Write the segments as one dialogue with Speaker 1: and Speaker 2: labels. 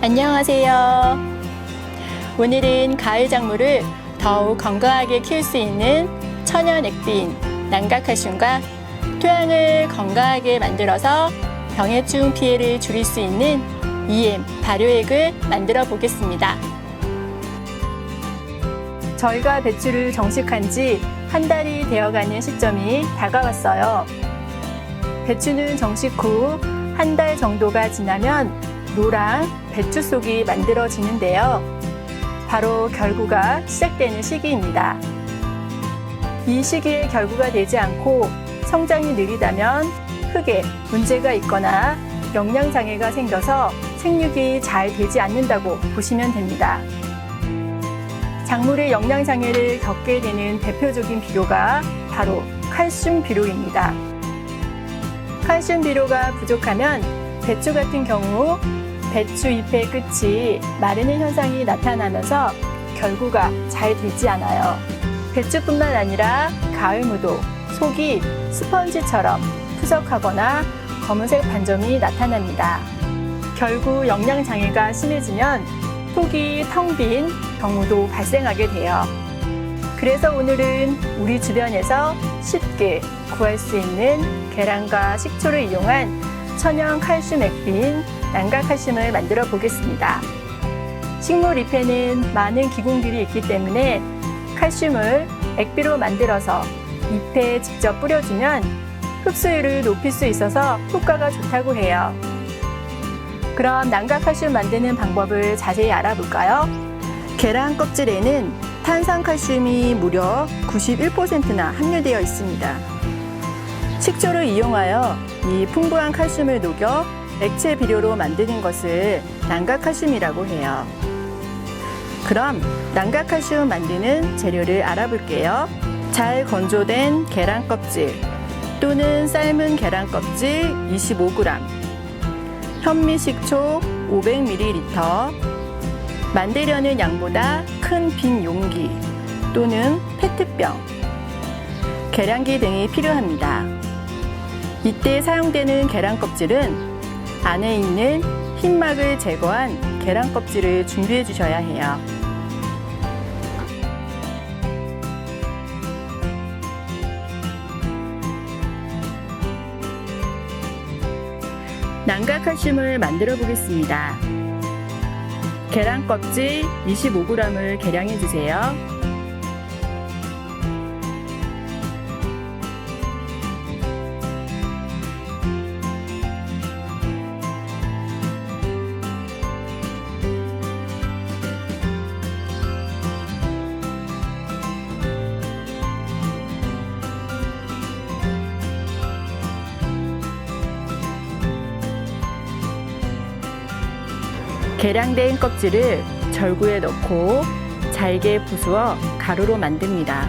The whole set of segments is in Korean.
Speaker 1: 안녕하세요. 오늘은 가을 작물을 더욱 건강하게 키울 수 있는 천연 액비인 난각칼슘과 토양을 건강하게 만들어서 병해충 피해를 줄일 수 있는 EM 발효액을 만들어 보겠습니다. 저희가 배추를 정식한 지 한 달이 되어가는 시점이 다가왔어요. 배추는 정식 후 한 달 정도가 지나면 노랑 배추 속이 만들어지는데요. 바로 결구가 시작되는 시기입니다. 이 시기에 결구가 되지 않고 성장이 느리다면 흙에 문제가 있거나 영양장애가 생겨서 생육이 잘 되지 않는다고 보시면 됩니다. 작물의 영양장애를 겪게 되는 대표적인 비료가 바로 칼슘 비료입니다. 칼슘 비료가 부족하면 배추 같은 경우 배추 잎의 끝이 마르는 현상이 나타나면서 결구가 잘 되지 않아요. 배추뿐만 아니라 가을무도 속이 스펀지처럼 푸석하거나 검은색 반점이 나타납니다. 결구 영양장애가 심해지면 속이 텅 빈 경우도 발생하게 돼요. 그래서 오늘은 우리 주변에서 쉽게 구할 수 있는 계란과 식초를 이용한 천연 칼슘 액비인 난각칼슘을 만들어 보겠습니다. 식물 잎에는 많은 기공들이 있기 때문에 칼슘을 액비로 만들어서 잎에 직접 뿌려주면 흡수율을 높일 수 있어서 효과가 좋다고 해요. 그럼 난각칼슘 만드는 방법을 자세히 알아볼까요? 계란 껍질에는 탄산칼슘이 무려 91%나 함유되어 있습니다. 식초를 이용하여 이 풍부한 칼슘을 녹여 액체 비료로 만드는 것을 난각칼슘이라고 해요. 그럼 난각칼슘 만드는 재료를 알아볼게요. 잘 건조된 계란 껍질 또는 삶은 계란 껍질 25g, 현미식초 500ml, 만들려는 양보다 큰 빈 용기 또는 페트병, 계량기 등이 필요합니다. 이때 사용되는 계란 껍질은 안에 있는 흰막을 제거한 계란 껍질을 준비해 주셔야 해요. 난각칼슘을 만들어 보겠습니다. 계란 껍질 25g을 계량해 주세요. 계량된 껍질을 절구에 넣고 잘게 부수어 가루로 만듭니다.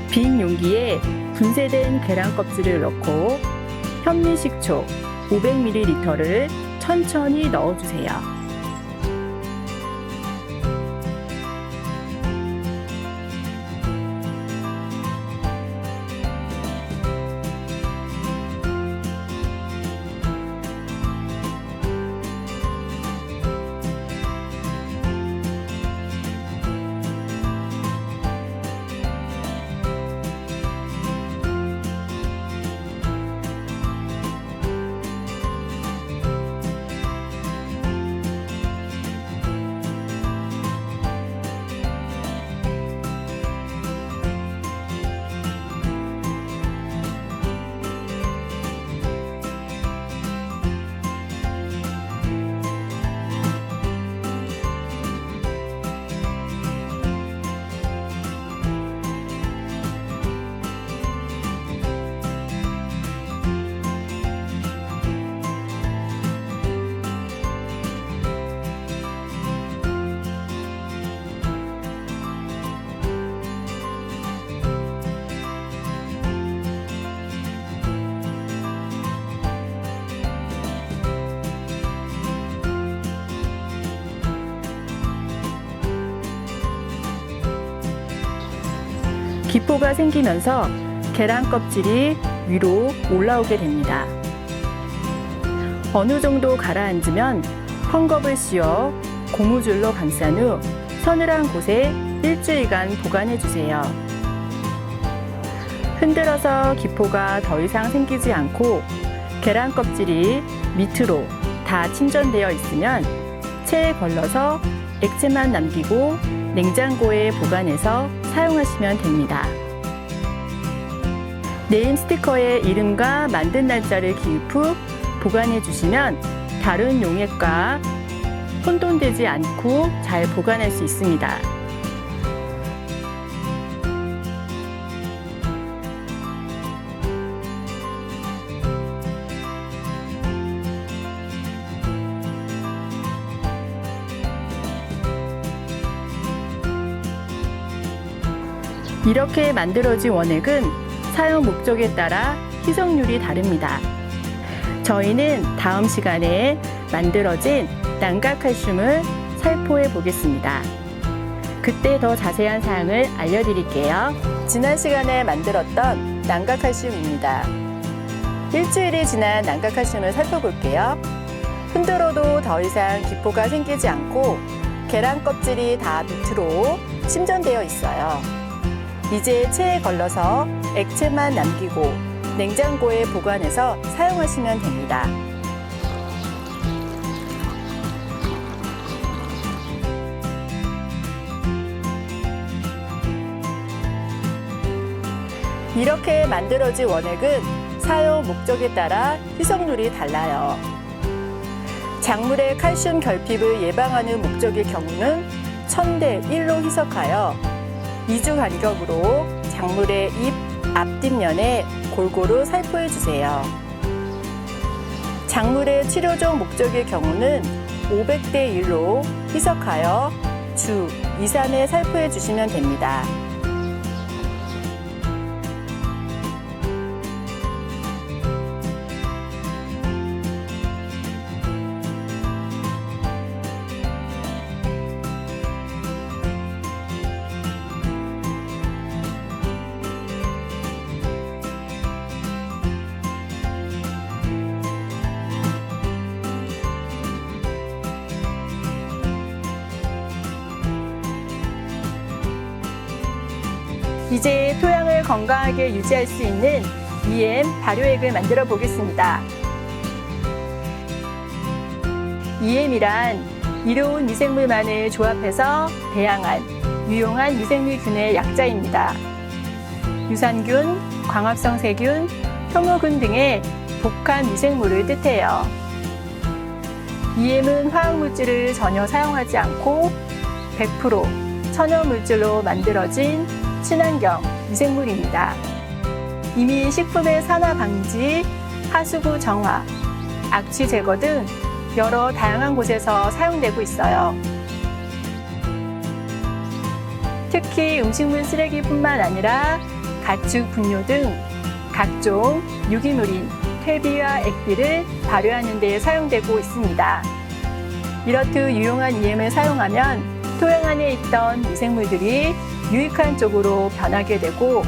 Speaker 1: 빈 용기에 분쇄된 계란 껍질을 넣고 현미식초 500ml를 천천히 넣어주세요. 기포가 생기면서 계란 껍질이 위로 올라오게 됩니다. 어느 정도 가라앉으면 헝겊을 씌워 고무줄로 감싼 후 서늘한 곳에 일주일간 보관해 주세요. 흔들어서 기포가 더 이상 생기지 않고 계란 껍질이 밑으로 다 침전되어 있으면 체에 걸러서 액체만 남기고 냉장고에 보관해서 사용하시면 됩니다. 네임 스티커에 이름과 만든 날짜를 기입 후 보관해 주시면 다른 용액과 혼돈되지 않고 잘 보관할 수 있습니다. 이렇게 만들어진 원액은 사용 목적에 따라 희석률이 다릅니다. 저희는 다음 시간에 만들어진 난각칼슘을 살포해 보겠습니다. 그때 더 자세한 사항을 알려드릴게요. 지난 시간에 만들었던 난각칼슘입니다. 일주일이 지난 난각칼슘을 살펴볼게요. 흔들어도 더 이상 기포가 생기지 않고 계란 껍질이 다 밑으로 침전되어 있어요. 이제 체에 걸러서 액체만 남기고 냉장고에 보관해서 사용하시면 됩니다. 이렇게 만들어진 원액은 사용 목적에 따라 희석률이 달라요. 작물의 칼슘 결핍을 예방하는 목적의 경우는 1000대 1로 희석하여 2주 간격으로 작물의 잎 앞뒷면에 골고루 살포해 주세요. 작물의 치료적 목적의 경우는 500대 1로 희석하여 주 2, 3회 살포해 주시면 됩니다. 이제 토양을 건강하게 유지할 수 있는 EM 발효액을 만들어 보겠습니다. EM이란 이로운 미생물만을 조합해서 배양한 유용한 미생물균의 약자입니다. 유산균, 광합성 세균, 효모균 등의 복합 미생물을 뜻해요. EM은 화학물질을 전혀 사용하지 않고 100% 천연물질로 만들어진 친환경 미생물입니다. 이미 식품의 산화 방지, 하수구 정화, 악취 제거 등 여러 다양한 곳에서 사용되고 있어요. 특히 음식물 쓰레기뿐만 아니라 가축 분뇨 등 각종 유기물인 퇴비와 액비를 발효하는 데 사용되고 있습니다. 이렇듯 유용한 EM을 사용하면 토양 안에 있던 미생물들이 유익한 쪽으로 변하게 되고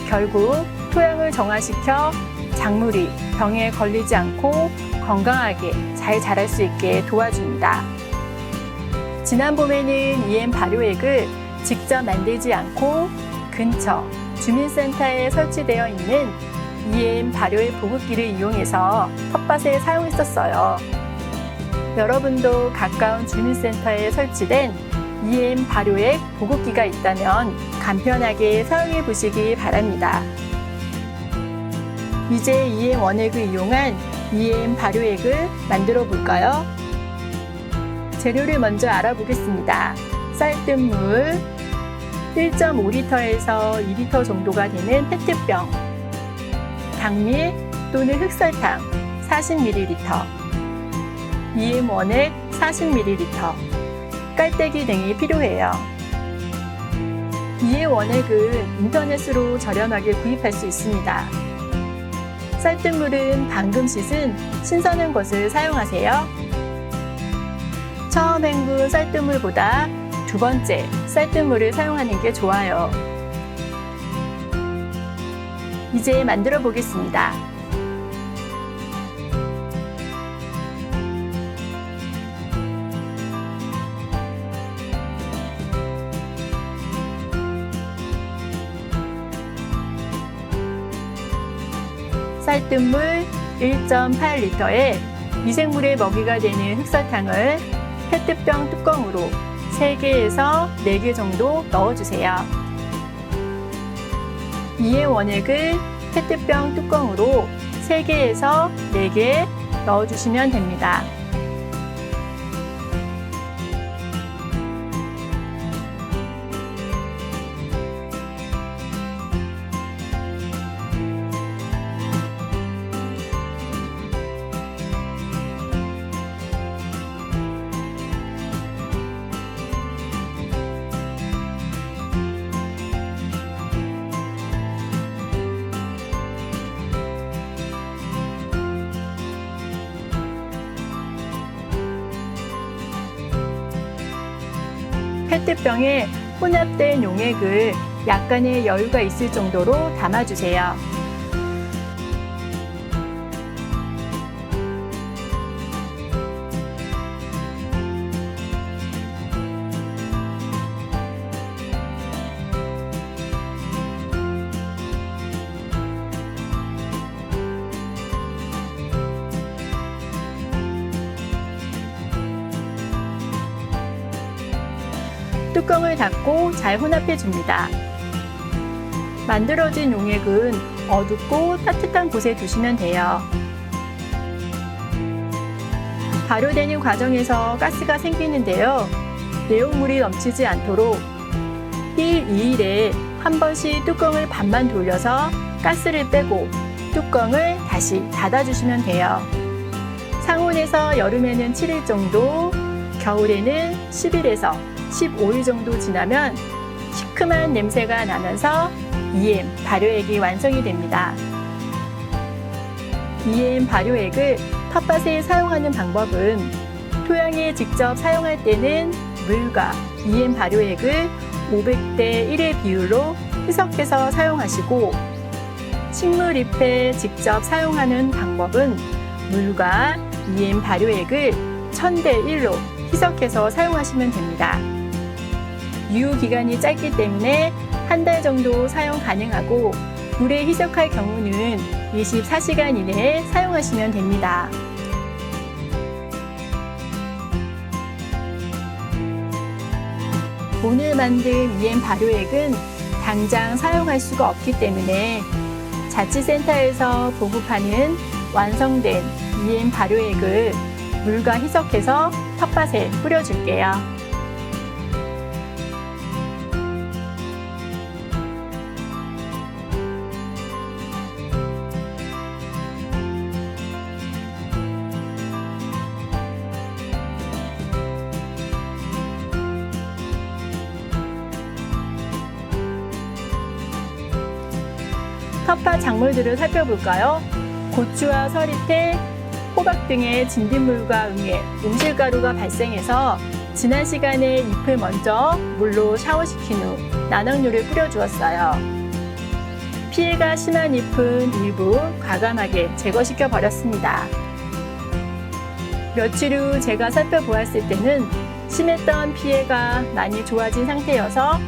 Speaker 1: 결국 토양을 정화시켜 작물이 병에 걸리지 않고 건강하게 잘 자랄 수 있게 도와줍니다. 지난 봄에는 EM 발효액을 직접 만들지 않고 근처 주민센터에 설치되어 있는 EM 발효액 보급기를 이용해서 텃밭에 사용했었어요. 여러분도 가까운 주민센터에 설치된 EM 발효액 보급기가 있다면 간편하게 사용해 보시기 바랍니다. 이제 EM 원액을 이용한 EM 발효액을 만들어 볼까요? 재료를 먼저 알아보겠습니다. 쌀뜨물 1.5리터에서 2리터 정도가 되는 페트병, 당밀 또는 흑설탕 40ml, EM 원액 40ml, 깔때기 등이 필요해요. EM 원액은 인터넷으로 저렴하게 구입할 수 있습니다. 쌀뜨물은 방금 씻은 신선한 것을 사용하세요. 처음 헹군 쌀뜨물보다 두 번째 쌀뜨물을 사용하는 게 좋아요. 이제 만들어 보겠습니다. 쌀뜨물 1.8리터에 미생물의 먹이가 되는 흑설탕을 페트병 뚜껑으로 3개에서 4개 정도 넣어주세요. EM 원액을 페트병 뚜껑으로 3개에서 4개 넣어주시면 됩니다. 페트병에 혼합된 용액을 약간의 여유가 있을 정도로 담아주세요. 뚜껑을 닫고 잘 혼합해 줍니다. 만들어진 용액은 어둡고 따뜻한 곳에 두시면 돼요. 발효되는 과정에서 가스가 생기는데요. 내용물이 넘치지 않도록 1, 2일에 한 번씩 뚜껑을 반만 돌려서 가스를 빼고 뚜껑을 다시 닫아주시면 돼요. 상온에서 여름에는 7일 정도, 겨울에는 10일에서 15일 정도 지나면 시큼한 냄새가 나면서 EM 발효액이 완성이 됩니다. EM 발효액을 텃밭에 사용하는 방법은 토양에 직접 사용할 때는 물과 EM 발효액을 500대 1의 비율로 희석해서 사용하시고 식물 잎에 직접 사용하는 방법은 물과 EM 발효액을 1000대 1로 희석해서 사용하시면 됩니다. 유효기간이 짧기 때문에 한 달 정도 사용 가능하고 물에 희석할 경우는 24시간 이내에 사용하시면 됩니다. 오늘 만든 EM 발효액은 당장 사용할 수가 없기 때문에 자치센터에서 보급하는 완성된 EM 발효액을 물과 희석해서 텃밭에 뿌려줄게요. 텃밭 작물들을 살펴볼까요? 고추와 서리태, 호박 등의 진딧물과 응애, 온실가루가 발생해서 지난 시간에 잎을 먼저 물로 샤워시킨 후 난황류를 뿌려주었어요. 피해가 심한 잎은 일부 과감하게 제거시켜 버렸습니다. 며칠 후 제가 살펴보았을 때는 심했던 피해가 많이 좋아진 상태여서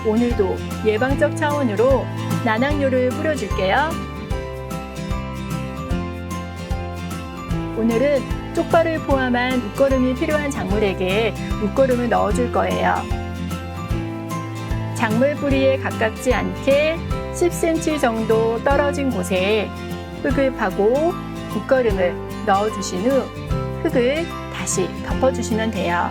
Speaker 1: 오늘도 예방적 차원으로 난황류를 뿌려줄게요. 오늘은 쪽파를 포함한 웃거름이 필요한 작물에게 웃거름을 넣어줄 거예요. 작물 뿌리에 가깝지 않게 10cm 정도 떨어진 곳에 흙을 파고 웃거름을 넣어주신 후 흙을 다시 덮어주시면 돼요.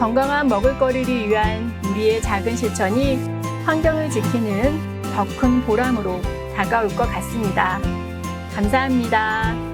Speaker 1: 건강한 먹을거리를 위한 우리의 작은 실천이 환경을 지키는 더 큰 보람으로 다가올 것 같습니다. 감사합니다.